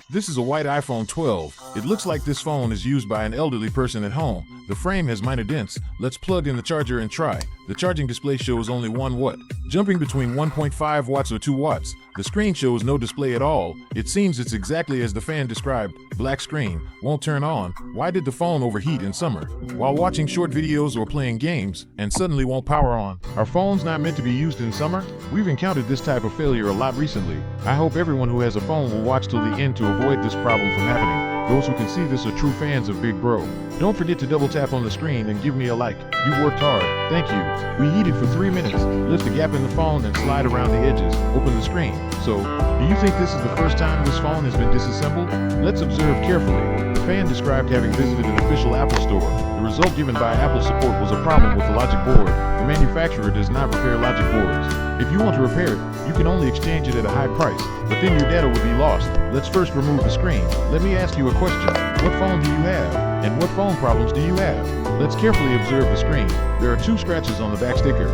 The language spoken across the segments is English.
This is a white iPhone 12. It looks like this phone is used by an elderly person at home. The frame has minor dents. Let's plug in the charger and try. The charging display shows only 1 watt, jumping between 1.5 watts or 2 watts. The screen shows no display at all. It seems it's exactly as the fan described. Black screen, won't turn on. Why did the phone overheat in summer? While watching short videos or playing games, and suddenly won't power on. Are phones not meant to be used in summer? We've encountered this type of failure a lot recently. I hope everyone who has a phone will watch till the end to avoid this problem from happening. Those who can see this are true fans of Big Bro. Don't forget to double tap on the screen and give me a like. You worked hard. Thank you. We heated for 3 minutes. Lift the gap in the phone and slide around the edges. Open the screen. So, do you think this is the first time this phone has been disassembled? Let's observe carefully. The fan described having visited an official Apple store. The result given by Apple support was a problem with the logic board. The manufacturer does not repair logic boards. If you want to repair it, you can only exchange it at a high price, but then your data would be lost. Let's first remove the screen. Let me ask you a question. What phone do you have? And what phone problems do you have? Let's carefully observe the screen. There are 2 scratches on the back sticker.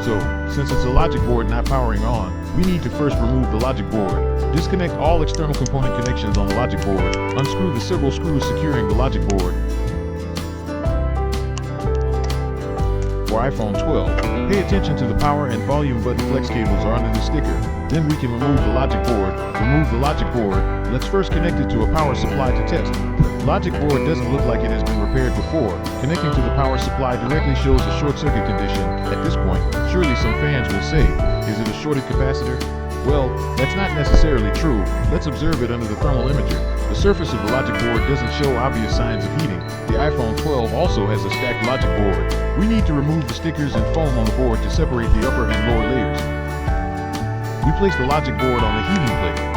So, since it's a logic board not powering on, we need to first remove the logic board. Disconnect all external component connections on the logic board. Unscrew the several screws securing the logic board. For iPhone 12, pay attention to the power and volume button flex cables are under the sticker. Then we can remove the logic board. Remove the logic board. Let's first connect it to a power supply to test. Logic board doesn't look like it has been repaired before. Connecting to the power supply directly shows a short circuit condition. At this point, surely some fans will say, is it a shorted capacitor? Well, that's not necessarily true. Let's observe it under the thermal imager. The surface of the logic board doesn't show obvious signs of heating. The iPhone 12 also has a stacked logic board. We need to remove the stickers and foam on the board to separate the upper and lower layers. We place the logic board on the heating plate.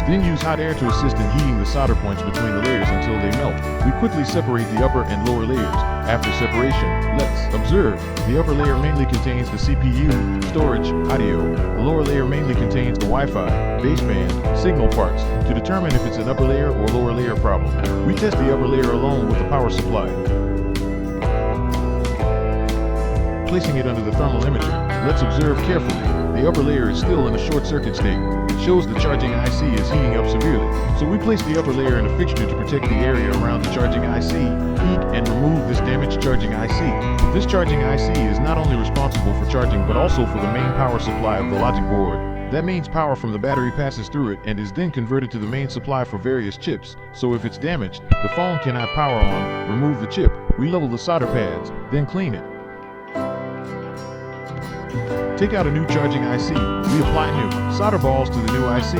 Then use hot air to assist in heating the solder points between the layers until they melt. We quickly separate the upper and lower layers. After separation, let's observe. The upper layer mainly contains the CPU, storage, audio. The lower layer mainly contains the Wi-Fi, baseband, signal parts, to determine if it's an upper layer or lower layer problem. We test the upper layer alone with the power supply. Placing it under the thermal imager, let's observe carefully. The upper layer is still in a short circuit state. It shows the charging IC is heating up severely. So we place the upper layer in a fixture to protect the area around the charging IC, heat, and remove this damaged charging IC. This charging IC is not only responsible for charging but also for the main power supply of the logic board. That means power from the battery passes through it and is then converted to the main supply for various chips. So if it's damaged, the phone cannot power on. Remove the chip. We level the solder pads, then clean it. Take out a new charging IC. We apply new solder balls to the new IC.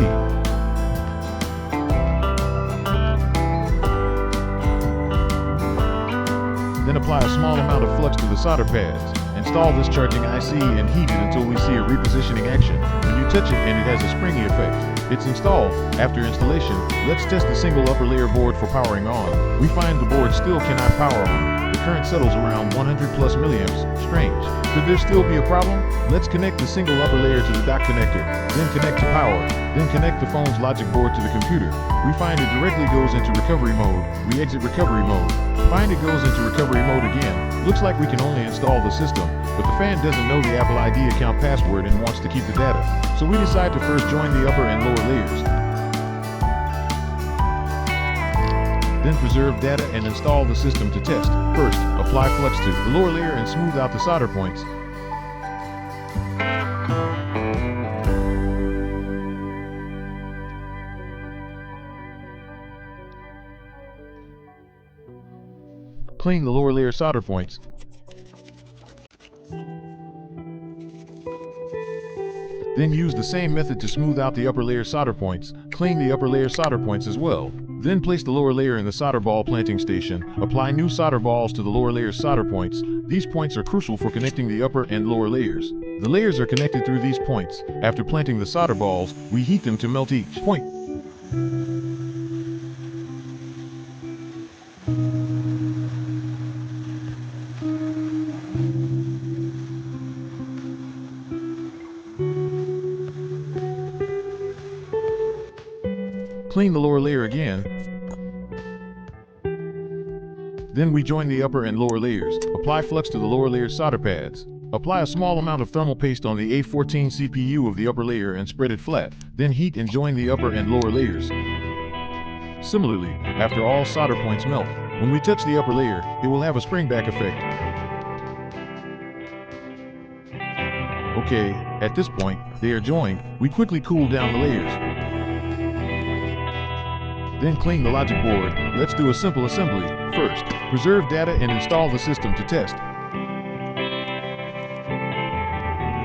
Then apply a small amount of flux to the solder pads. Install this charging IC and heat it until we see a repositioning action. When you touch it and it has a springy effect, it's installed. After installation, let's test the single upper layer board for powering on. We find the board still cannot power on. The current settles around 100 plus milliamps. Strange. Could there still be a problem? Let's connect the single upper layer to the dock connector, then connect to power, then connect the phone's logic board to the computer. We find it directly goes into recovery mode. We exit recovery mode. Find it goes into recovery mode again. Looks like we can only install the system, but the fan doesn't know the Apple ID account password and wants to keep the data. So we decide to first join the upper and lower layers. Then preserve data and install the system to test. First, apply flux to the lower layer and smooth out the solder points. Clean the lower layer solder points. Then use the same method to smooth out the upper layer solder points. Clean the upper layer solder points as well. Then place the lower layer in the solder ball planting station. Apply new solder balls to the lower layer solder points. These points are crucial for connecting the upper and lower layers. The layers are connected through these points. After planting the solder balls, we heat them to melt each point. Clean the lower layer again. Then we join the upper and lower layers. Apply flux to the lower layer solder pads. Apply a small amount of thermal paste on the A14 CPU of the upper layer and spread it flat. Then heat and join the upper and lower layers. Similarly, after all solder points melt, when we touch the upper layer, it will have a spring-back effect. Okay, at this point, they are joined. We quickly cool down the layers. Then clean the logic board. Let's do a simple assembly. First, preserve data and install the system to test.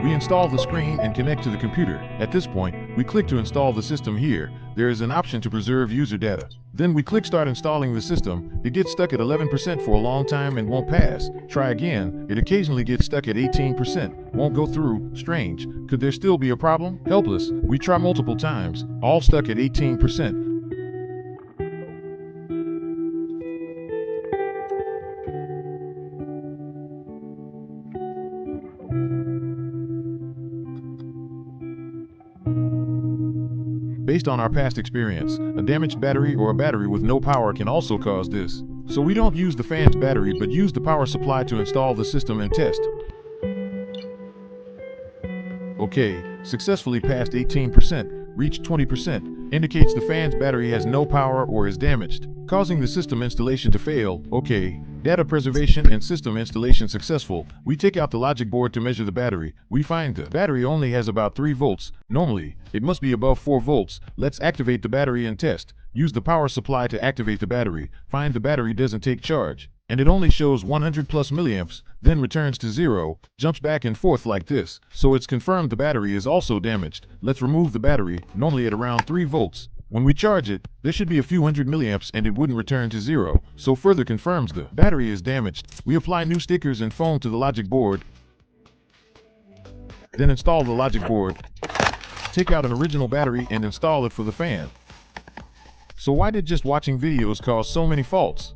We install the screen and connect to the computer. At this point, we click to install the system here. There is an option to preserve user data. Then we click start installing the system. It gets stuck at 11% for a long time and won't pass. Try again. It occasionally gets stuck at 18%. Won't go through. Strange. Could there still be a problem? Helpless. We try multiple times. All stuck at 18%. Based on our past experience, a damaged battery or a battery with no power can also cause this. So we don't use the fan's battery but use the power supply to install the system and test. Okay, successfully passed 18%, reached 20%, indicates the fan's battery has no power or is damaged, causing the system installation to fail. Okay, data preservation and system installation successful. We take out the logic board to measure the battery. We find the battery only has about 3 volts. Normally, it must be above 4 volts. Let's activate the battery and test. Use the power supply to activate the battery. Find the battery doesn't take charge, and it only shows 100 plus milliamps, then returns to 0, jumps back and forth like this. So it's confirmed the battery is also damaged. Let's remove the battery, normally at around 3 volts. When we charge it, there should be a few hundred milliamps and it wouldn't return to 0, so further confirms the battery is damaged. We apply new stickers and foam to the logic board, then install the logic board. Take out an original battery and install it for the fan. So why did just watching videos cause so many faults?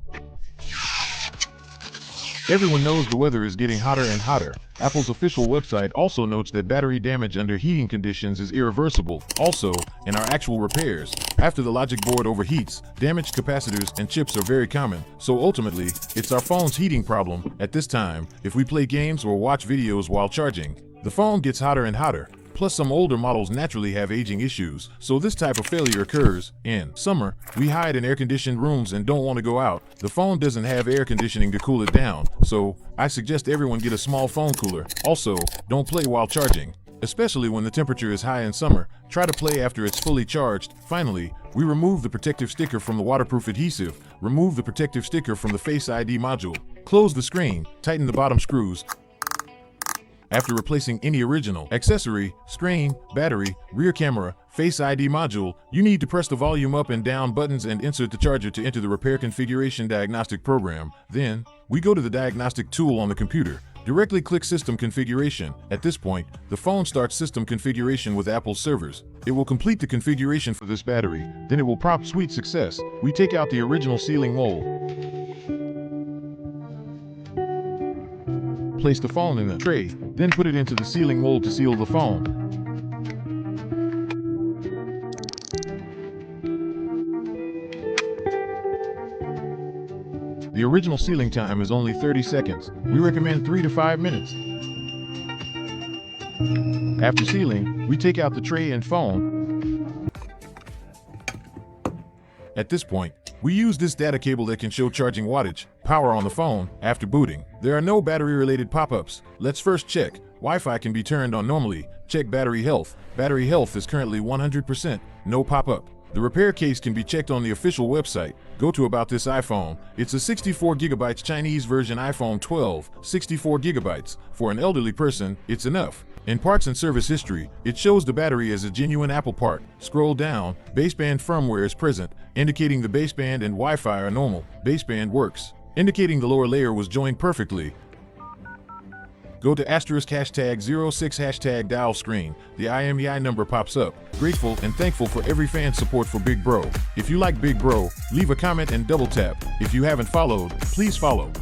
Everyone knows the weather is getting hotter and hotter. Apple's official website also notes that battery damage under heating conditions is irreversible. Also, in our actual repairs, after the logic board overheats, damaged capacitors and chips are very common. So ultimately, it's our phone's heating problem. At this time, if we play games or watch videos while charging, the phone gets hotter and hotter. Plus, some older models naturally have aging issues, so this type of failure occurs. In summer, we hide in air-conditioned rooms and don't want to go out. The phone doesn't have air conditioning to cool it down, so I suggest everyone get a small phone cooler. Also, don't play while charging, especially when the temperature is high in summer. Try to play after it's fully charged. Finally, we remove the protective sticker from the waterproof adhesive. Remove the protective sticker from the Face ID module. Close the screen, tighten the bottom screws. After replacing any original accessory, screen, battery, rear camera, Face ID module, you need to press the volume up and down buttons and insert the charger to enter the repair configuration diagnostic program. Then, we go to the diagnostic tool on the computer. Directly click System Configuration. At this point, the phone starts system configuration with Apple's servers. It will complete the configuration for this battery. Then it will prompt Sweet Success. We take out the original sealing mold. Place the phone in the tray, then put it into the sealing mold to seal the phone. The original sealing time is only 30 seconds. We recommend 3 to 5 minutes. After sealing, we take out the tray and phone. At this point, we use this data cable that can show charging wattage, power on the phone, after booting. There are no battery-related pop-ups. Let's first check. Wi-Fi can be turned on normally. Check battery health. Battery health is currently 100%. No pop-up. The repair case can be checked on the official website. Go to About This iPhone. It's a 64GB Chinese version iPhone 12, 64GB. For an elderly person, it's enough. In parts and service history, it shows the battery as a genuine Apple part. Scroll down, baseband firmware is present, indicating the baseband and Wi-Fi are normal. Baseband works, indicating the lower layer was joined perfectly. Go to ##06 dial screen. The IMEI number pops up. Grateful and thankful for every fan's support for Big Bro. If you like Big Bro, leave a comment and double tap. If you haven't followed, please follow.